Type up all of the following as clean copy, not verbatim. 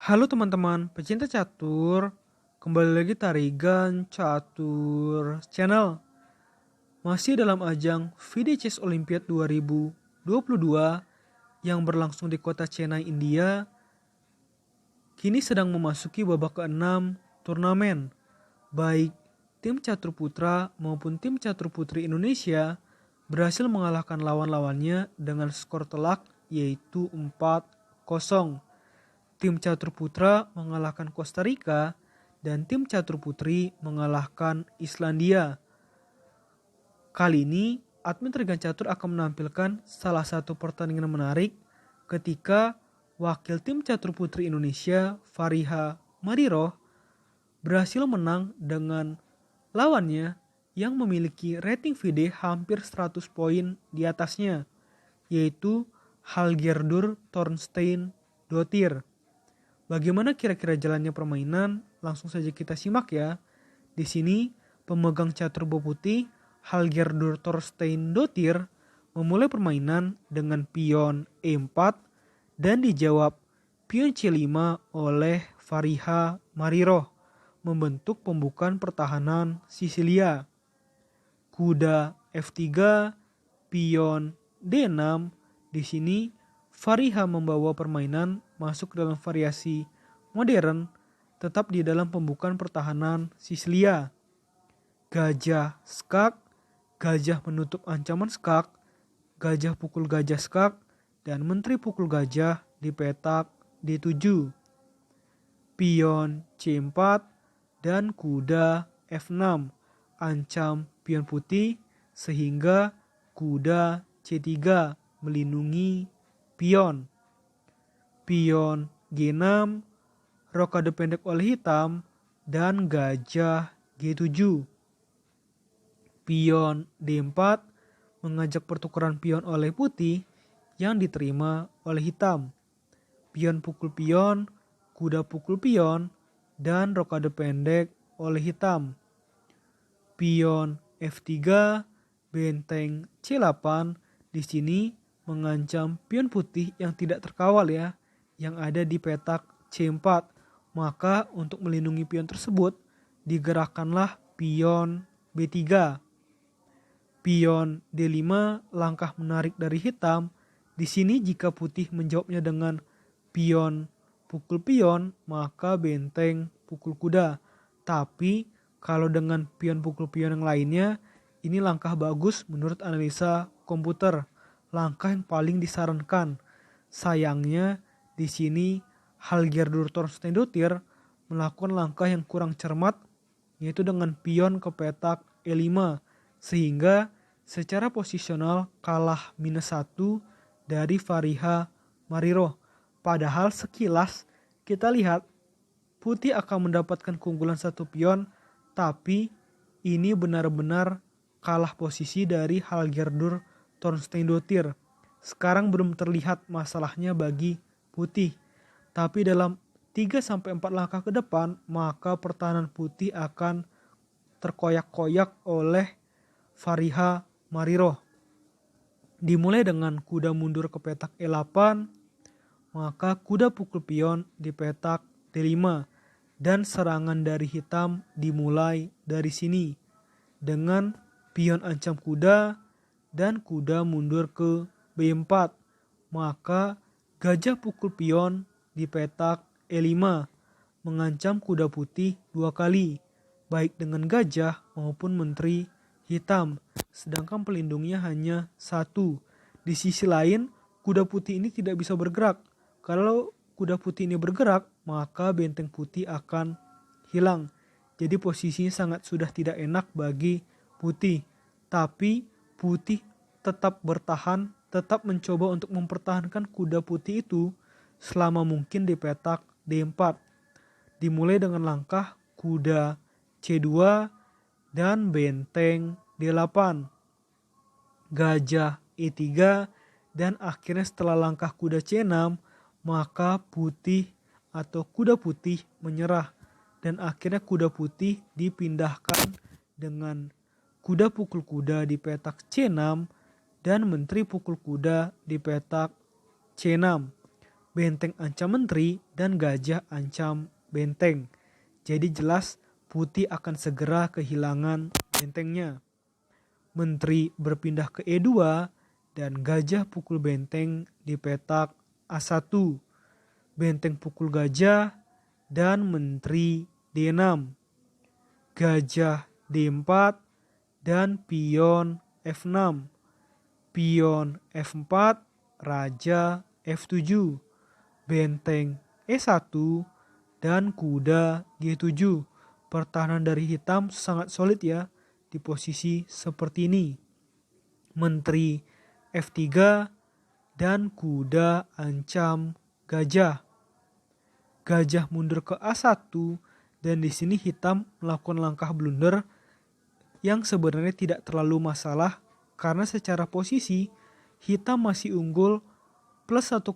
Halo teman-teman, pecinta catur. Kembali lagi Tarigan Catur Channel. Masih dalam ajang FIDE Chess Olympiad 2022 yang berlangsung di kota Chennai, India. Kini sedang memasuki babak ke-6 turnamen. Baik tim catur putra maupun tim catur putri Indonesia berhasil mengalahkan lawan-lawannya dengan skor telak yaitu 4-0. Tim catur putra mengalahkan Costa Rica dan tim catur putri mengalahkan Islandia. Kali ini, admin Trigan Catur akan menampilkan salah satu pertandingan menarik ketika wakil tim catur putri Indonesia, Fariha Mariroh, berhasil menang dengan lawannya yang memiliki rating FIDE hampir 100 poin di atasnya, yaitu Hallgerdur Thorsteinsdottir. Bagaimana kira-kira jalannya permainan? Langsung saja kita simak ya. Di sini pemegang catur putih Hallgerdur Thorsteinsdottir memulai permainan dengan pion E4 dan dijawab pion C5 oleh Fariha Mariroh membentuk pembukaan pertahanan Sisilia. Kuda F3, pion D6. Di sini Fariha membawa permainan masuk dalam variasi modern tetap di dalam pembukaan pertahanan Sisilia. Gajah skak, gajah menutup ancaman skak, gajah pukul gajah skak, dan menteri pukul gajah di petak D7. Pion C4 dan kuda F6 ancam pion putih sehingga kuda C3 melindungi pion. Pion G6, rokade pendek oleh hitam, dan gajah G7. Pion D4 mengajak pertukaran pion oleh putih yang diterima oleh hitam. Pion pukul pion, kuda pukul pion, dan rokade pendek oleh hitam. Pion F3, benteng C8 di sini mengancam pion putih yang tidak terkawal ya, yang ada di petak C4. Maka untuk melindungi pion tersebut, digerakkanlah pion B3. Pion D5, langkah menarik dari hitam. Di sini jika putih menjawabnya dengan pion pukul pion, maka benteng pukul kuda. Tapi kalau dengan pion pukul pion yang lainnya, ini langkah bagus menurut analisa komputer. Langkah yang paling disarankan. Sayangnya di sini Hallgerdur Thorsteinsdottir melakukan langkah yang kurang cermat, yaitu dengan pion ke petak E5, sehingga secara posisional kalah -1 dari Fariha Mariroh. Padahal sekilas kita lihat putih akan mendapatkan keunggulan satu pion, tapi ini benar-benar kalah posisi dari Hallgerdur Thorsteinsdottir. Sekarang belum terlihat masalahnya bagi putih, tapi dalam 3-4 langkah ke depan maka pertahanan putih akan terkoyak-koyak oleh Fariha Mariroh. Dimulai dengan kuda mundur ke petak E8, maka kuda pukul pion di petak D5 dan serangan dari hitam dimulai dari sini dengan pion ancam kuda dan kuda mundur ke B4, maka gajah pukul pion di petak E5 mengancam kuda putih 2 kali, baik dengan gajah maupun menteri hitam, sedangkan pelindungnya hanya 1. Di sisi lain, kuda putih ini tidak bisa bergerak. Kalau kuda putih ini bergerak, maka benteng putih akan hilang. Jadi posisinya sangat sudah tidak enak bagi putih. Tapi putih tetap bertahan, tetap mencoba untuk mempertahankan kuda putih itu selama mungkin di petak D4. Dimulai dengan langkah kuda C2 dan benteng D8, gajah E3, dan akhirnya setelah langkah kuda C6, maka putih atau kuda putih menyerah. Dan akhirnya kuda putih dipindahkan dengan kuda pukul kuda di petak C6 dan menteri pukul kuda di petak C6. benteng ancam menteri, dan gajah ancam benteng. Jadi jelas putih akan segera kehilangan bentengnya. Menteri berpindah ke E2 dan gajah pukul benteng di petak A1. Benteng pukul gajah dan menteri D6. Gajah D4 dan pion F6. Pion F4, raja F7. Benteng E1 dan kuda G7. Pertahanan dari hitam sangat solid ya di posisi seperti ini. Menteri F3 dan kuda ancam gajah. Gajah mundur ke A1 dan di sini hitam melakukan langkah blunder yang sebenarnya tidak terlalu masalah karena secara posisi hitam masih unggul plus 1,7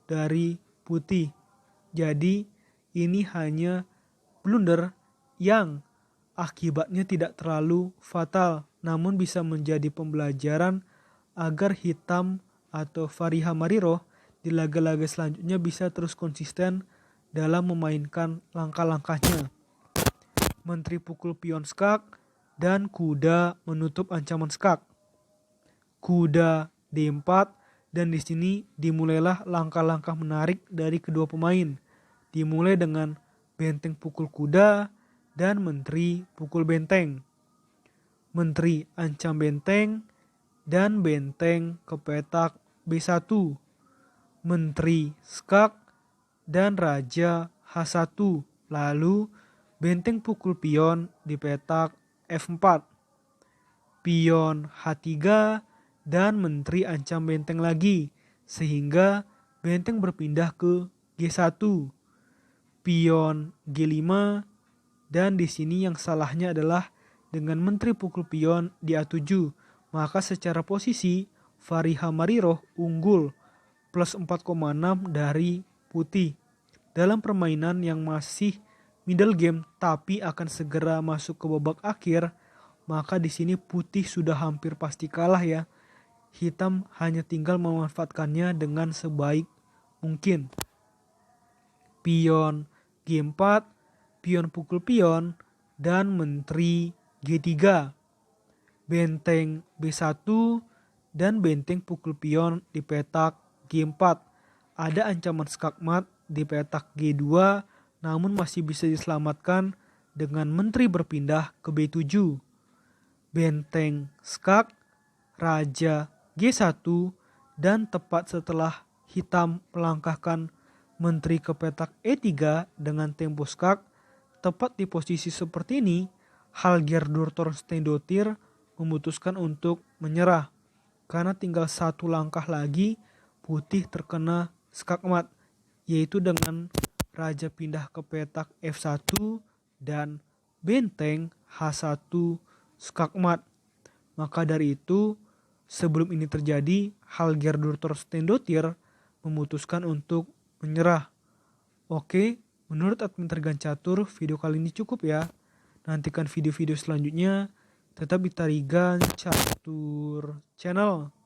dari putih. Jadi ini hanya blunder yang akibatnya tidak terlalu fatal, namun bisa menjadi pembelajaran agar hitam atau Fariha Mariroh di laga-laga selanjutnya bisa terus konsisten dalam memainkan langkah-langkahnya. Menteri pukul pion skak dan kuda menutup ancaman skak. Kuda D4 dan di sini dimulailah langkah-langkah menarik dari kedua pemain. Dimulai dengan benteng pukul kuda dan menteri pukul benteng. Menteri ancam benteng dan benteng ke petak B1. Menteri skak dan raja H1. Lalu benteng pukul pion di petak F4. Pion H3 dan menteri ancam benteng lagi sehingga benteng berpindah ke G1. Pion G5 dan di sini yang salahnya adalah dengan menteri pukul pion di A7. Maka secara posisi Fariha Mariroh unggul plus 4,6 dari putih. Dalam permainan yang masih middle game tapi akan segera masuk ke babak akhir, maka di sini putih sudah hampir pasti kalah ya. Hitam hanya tinggal memanfaatkannya dengan sebaik mungkin. Pion G4, pion pukul pion, dan menteri G3. Benteng B1 dan benteng pukul pion di petak G4. Ada ancaman skakmat di petak G2 namun masih bisa diselamatkan dengan menteri berpindah ke B7. Benteng skak, raja G1 dan tepat setelah hitam melangkahkan menteri ke petak E3 dengan tempo skak, tepat di posisi seperti ini, Hallgerdur Thorsteindotir memutuskan untuk menyerah. Karena tinggal satu langkah lagi, putih terkena skakmat, yaitu dengan raja pindah ke petak F1 dan benteng H1 skakmat. Maka dari itu, sebelum ini terjadi, Hallgerdur Thorsteindotir memutuskan untuk menyerah. Oke, menurut admin Tergan Catur, video kali ini cukup ya. Nantikan video-video selanjutnya. Tetap di Tarigan Catur Channel.